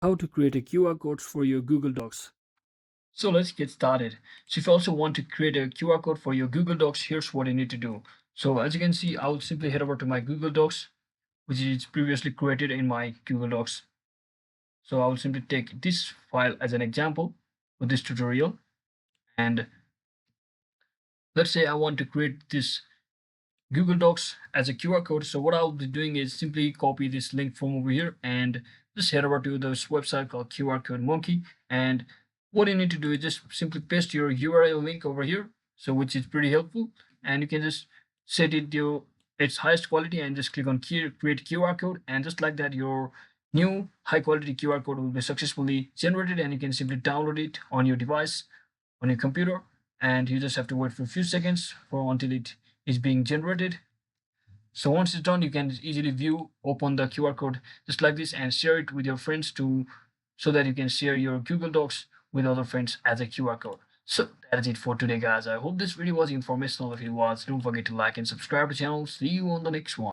How to create a QR code for your Google Docs. So let's get started. So if you also want to create a QR code for your Google Docs, here's what you need to do. So as you can see, I will simply head over to my Google Docs, which is previously created in my Google Docs. So I will simply take this file as an example for this tutorial. And let's say I want to create this Google Docs as a QR code. So what I'll be doing is simply copy this link from over here and just head over to this website called QR Code Monkey. And what you need to do is just simply paste your URL link over here, so which is pretty helpful. And you can just set it to its highest quality and just click on create QR code. And just like that, your new high quality QR code will be successfully generated, and you can simply download it on your device, on your computer, and you just have to wait for a few seconds for until it is being generated. So once it's done, you can easily view, open the QR code just like this and share it with your friends to so that you can share your Google Docs with other friends as a QR code. So that is it for today, guys. I hope this video was informational. If it was, don't forget to like and subscribe to the channel. See you on the next one.